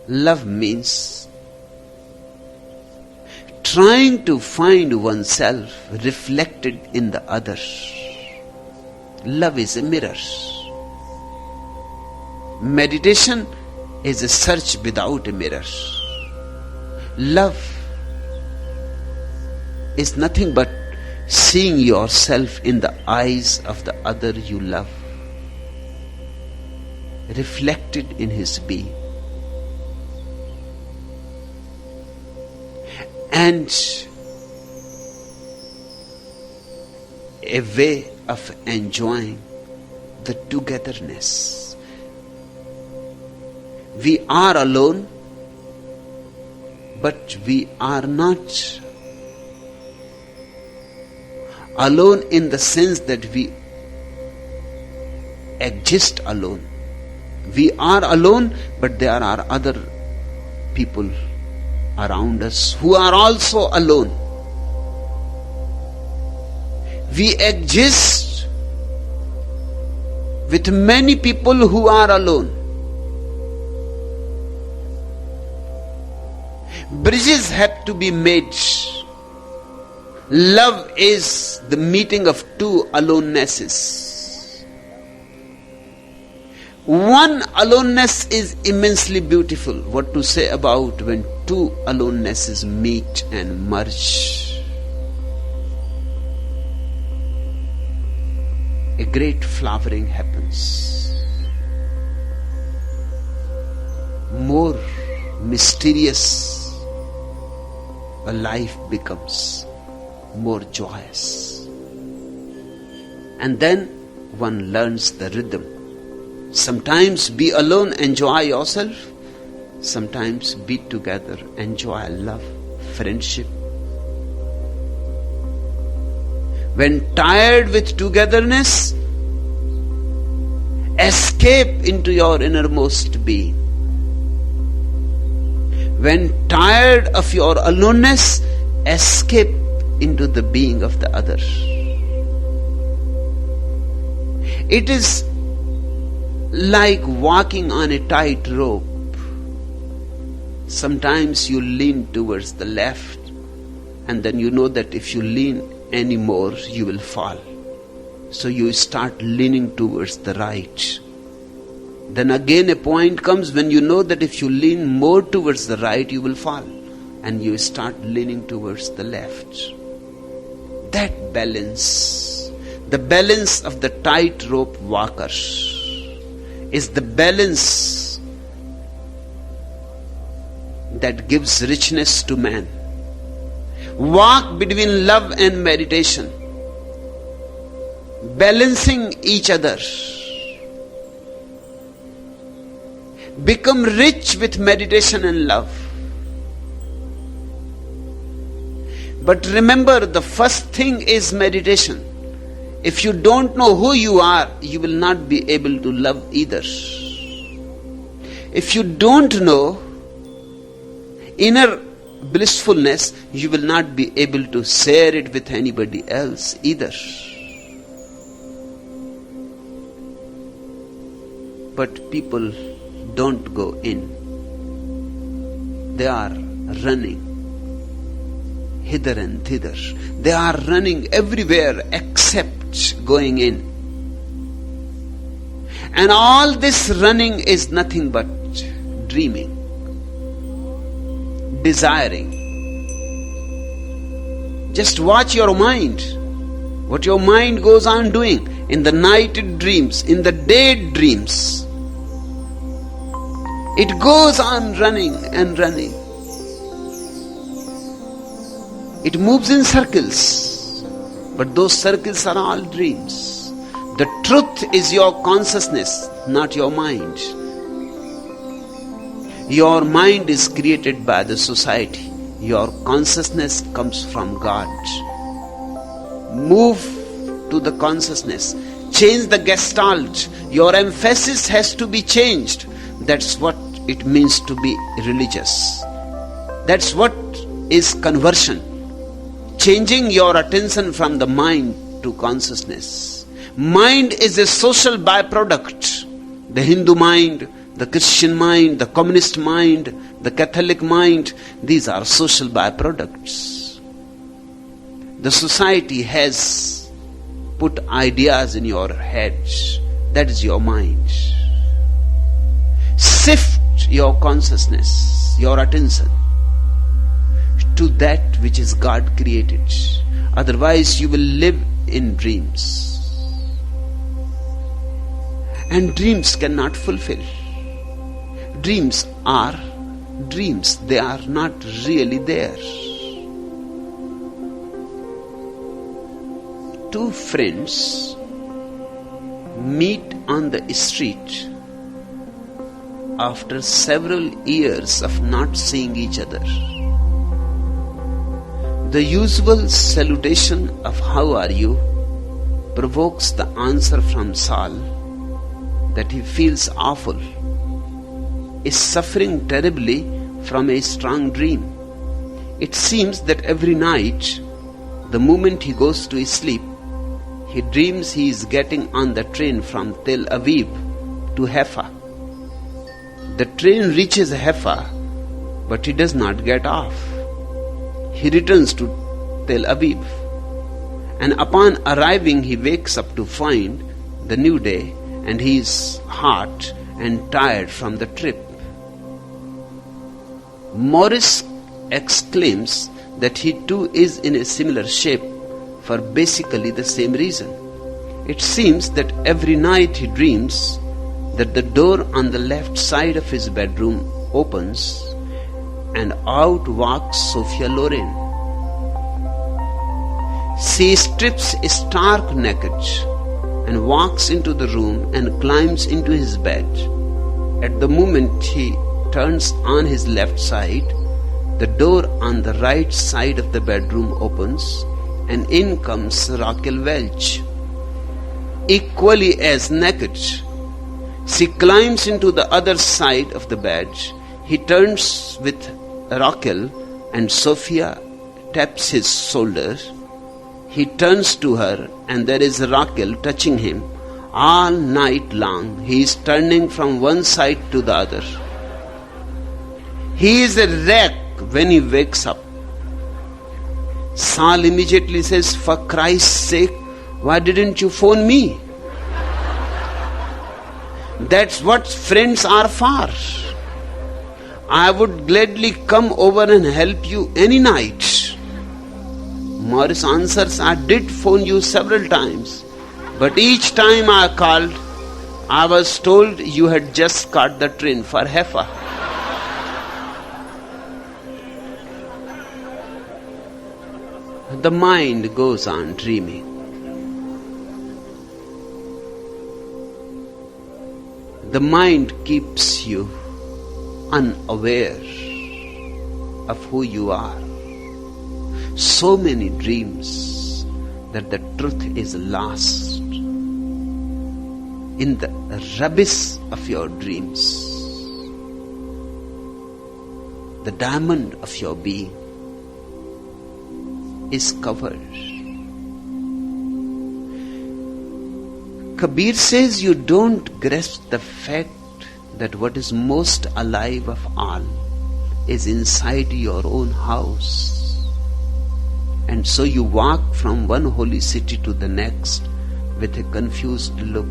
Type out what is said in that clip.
Love means trying to find oneself reflected in the other. Love is a mirror. Meditation is a search without a mirror. Love is nothing but seeing yourself in the eyes of the other you love, reflected in his being. And a way of enjoying the togetherness. We are alone, but we are not alone in the sense that we exist alone. We are alone, but there are other people around us who are also alone. We exist with many people who are alone. Bridges have to be made. Love is the meeting of two alonenesses. One aloneness is immensely beautiful. What to say about when two alonenesses meet and merge? A great flowering happens. More mysterious a life becomes, more joyous. And then one learns the rhythm. Sometimes be alone, enjoy yourself. Sometimes be together, enjoy love, friendship. When tired with togetherness, escape into your innermost being. When tired of your aloneness, escape into the being of the other. It is like walking on a tight rope. Sometimes you lean towards the left, and then you know that if you lean any more, you will fall. So you start leaning towards the right. Then again a point comes when you know that if you lean more towards the right, you will fall. And you start leaning towards the left. That balance, the balance of the tightrope walker, is the balance that gives richness to man. Walk between love and meditation, balancing each other. Become rich with meditation and love. But remember, the first thing is meditation. If you don't know who you are, you will not be able to love either. If you don't know inner blissfulness, you will not be able to share it with anybody else either. But people don't go in. They are running hither and thither. They are running everywhere except going in. And all this running is nothing but dreaming, desiring. Just watch your mind. What your mind goes on doing. In the night it dreams, in the day it dreams. It goes on running and running. It moves in circles, but those circles are all dreams. The truth is your consciousness, not your mind. Your mind is created by the society. Your consciousness comes from God. Move to the consciousness. Change the gestalt. Your emphasis has to be changed. That's what it means to be religious. That's what is conversion. Changing your attention from the mind to consciousness. Mind is a social byproduct. The Hindu mind, the Christian mind, the communist mind, the Catholic mind, these are social byproducts. The society has put ideas in your head. That is your mind. Shift your consciousness, your attention to that which is God created. Otherwise you will live in dreams. And dreams cannot fulfill. Dreams are dreams. They are not really there. Two friends meet on the street after several years of not seeing each other. The usual salutation of "How are you?" provokes the answer from Saul that he feels awful, is suffering terribly from a strong dream. It seems that every night, the moment he goes to sleep, he dreams he is getting on the train from Tel Aviv to Haifa. The train reaches Haifa, but he does not get off. He returns to Tel Aviv, and upon arriving he wakes up to find the new day, and he is hot and tired from the trip. Morris exclaims that he too is in a similar shape for basically the same reason. It seems that every night he dreams that the door on the left side of his bedroom opens and out walks Sophia Loren. She strips stark naked and walks into the room and climbs into his bed. At the moment he turns on his left side, the door on the right side of the bedroom opens and in comes Raquel Welch, equally as naked. She climbs into the other side of the bed. He turns with Raquel and Sophia taps his shoulder. He turns to her and there is Raquel touching him. All night long he is turning from one side to the other. He is a wreck when he wakes up. Saul immediately says, "For Christ's sake, why didn't you phone me?" That's what friends are for. I would gladly come over and help you any night. Morris answers, "I did phone you several times, but each time I called, I was told you had just caught the train for Haifa." The mind goes on dreaming. The mind keeps you unaware of who you are. So many dreams that the truth is lost in the rubbish of your dreams. The diamond of your being is covered. Kabir says you don't grasp the fact that what is most alive of all is inside your own house. And so you walk from one holy city to the next with a confused look.